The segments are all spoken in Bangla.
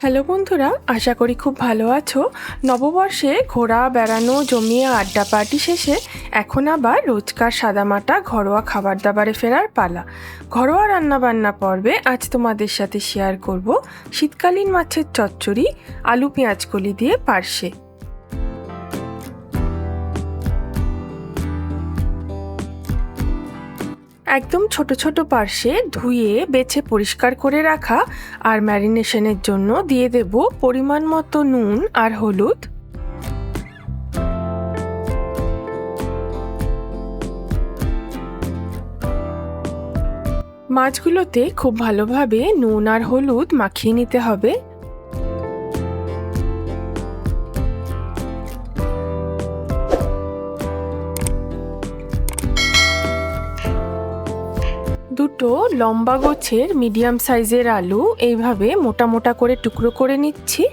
হ্যালো বন্ধুরা, আশা করি খুব ভালো আছো। নববর্ষে ঘোরা বেড়ানো জমিয়ে আড্ডা পার্টি শেষে এখন আবার রোজকার সাদামাটা ঘরোয়া খাবার দাবারে ফেরার পালা। ঘরোয়া রান্নাবান্না পর্বে আজ তোমাদের সাথে শেয়ার করব শীতকালীন মাছের চচ্চড়ি আলু পেঁয়াজকলি দিয়ে পার্শে। একদম ছোট ছোট পার্শে ধুয়ে বেছে পরিষ্কার করে রাখা আর ম্যারিনেশনের জন্য দিয়ে দেব পরিমাণ মতো নুন আর হলুদ। মাছগুলোতে খুব ভালোভাবে নুন আর হলুদ মাখিয়ে নিতে হবে। দুটো লম্বা গোছের মিডিয়াম সাইজের আলু এইভাবে মোটা মোটা করে টুকরো করে নিচ্ছি।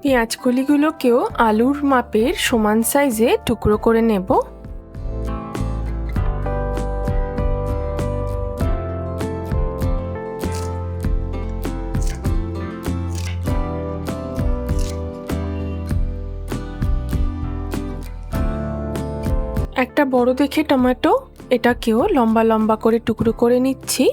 পেঁয়াজকলিগুলোকেও আলুর মাপের সমান সাইজে টুকরো করে নেব। একটা বড় দেখে টমেটো, এটাকেও লম্বা লম্বা করে টুকরো করে নিচ্ছি।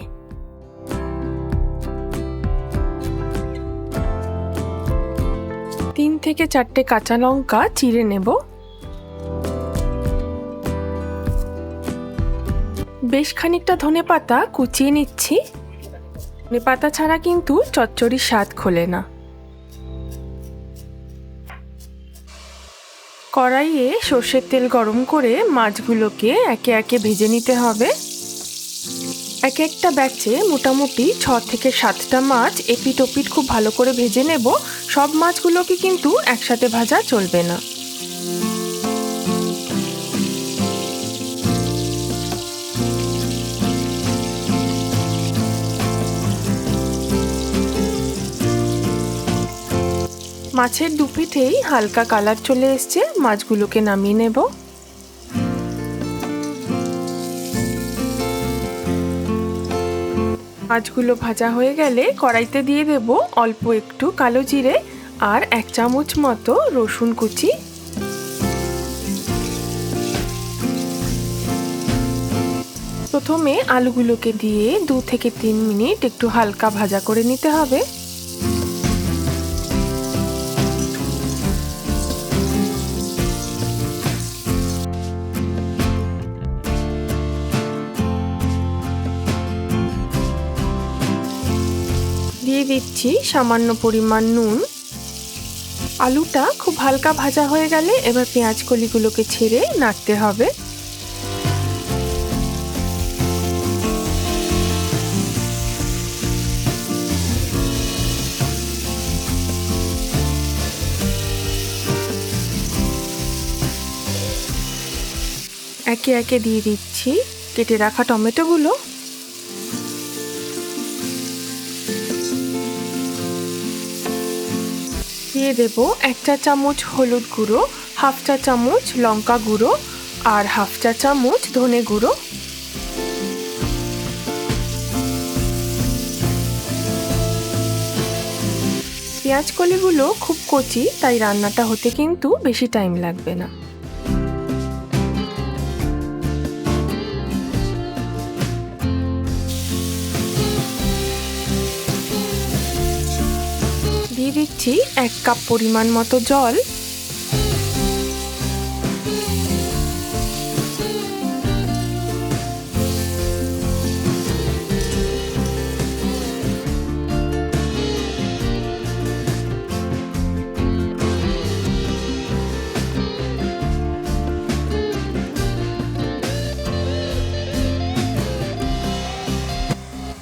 তিন থেকে চারটে কাঁচা লঙ্কা চিড়ে নেব। বেশ খানিকটা ধনেপাতা কুচিয়ে নিচ্ছি। ধনেপাতা ছাড়া কিন্তু চচ্চড়ির স্বাদ খোলে না। কড়াইয়ে সর্ষের তেল গরম করে মাছগুলোকে একে একে ভেজে নিতে হবে। এক একটা ব্যাচে মোটামুটি 6 থেকে 7টা মাছ এপিট ওপিট খুব ভালো করে ভেজে নেব। সব মাছগুলোকে কিন্তু একসাথে ভাজা চলবে না। মাছের দুপিঠেই হালকা কালার চলে এসছে, মাছগুলোকে নামিয়ে নেব। মাছগুলো ভাজা হয়ে গেলে কড়াইতে দিয়ে দেব অল্প একটু কালো জিরে আর 1 চামচ মতো রসুন কুচি। প্রথমে আলুগুলোকে দিয়ে 2 থেকে 3 মিনিট একটু হালকা ভাজা করে নিতে হবে। দিয়ে দিচ্ছি সামান্য পরিমাণ নুন। আলুটা খুব হালকা ভাজা হয়ে গেলে এবার পেঁয়াজকলিগুলোকে ছেড়ে নাড়তে হবে। একে একে দিয়ে দিচ্ছি কেটে রাখা টমেটোগুলো। দিয়ে দেব 1 চা চামচ হলুদ গুঁড়ো, 1/2 চা চামচ লঙ্কা গুঁড়ো আর 1/2 চা চামচ ধনে গুঁড়ো। পেঁয়াজকলিগুলো খুব কচি, তাই রান্নাটা হতে কিন্তু বেশি টাইম লাগবে না। দিয়ে দিচ্ছি 1 কাপ পরিমাণ মতো জল।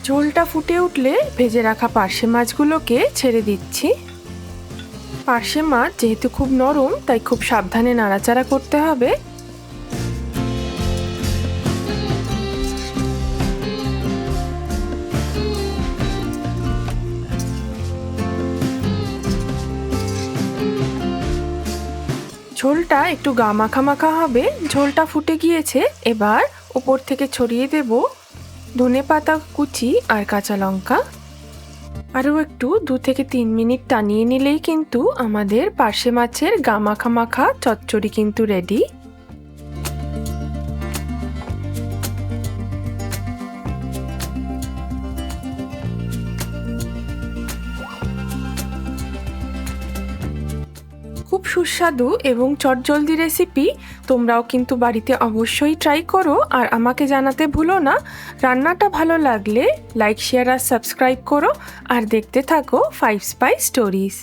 ঝোলটা ফুটে উঠলে ভেজে রাখা পার্শে মাছগুলোকে ছেড়ে দিচ্ছি। পার্শে মাছ যেহেতু খুব নরম, তাই খুব সাবধানে নাড়াচাড়া করতে হবে। ঝোলটা একটু গা মাখা মাখা হবে। ঝোলটা ফুটে গিয়েছে, এবার উপর থেকে ছড়িয়ে দেব ধনেপাতা কুচি আর কাঁচা লঙ্কা। আরও একটু 2 থেকে 3 মিনিট টানিয়ে নিলেই কিন্তু আমাদের পার্শে মাছের গা মাখা মাখা চচ্চড়ি কিন্তু রেডি। খুব সুস্বাদু এবং চটজলদি রেসিপি। তোমরাও কিন্তু বাড়িতে অবশ্যই ট্রাই করো আর আমাকে জানাতে ভুলো না। রান্নাটা ভালো লাগলে লাইক, শেয়ার আর সাবস্ক্রাইব করো আর দেখতে থাকো 5 স্পাইস স্টোরিজ।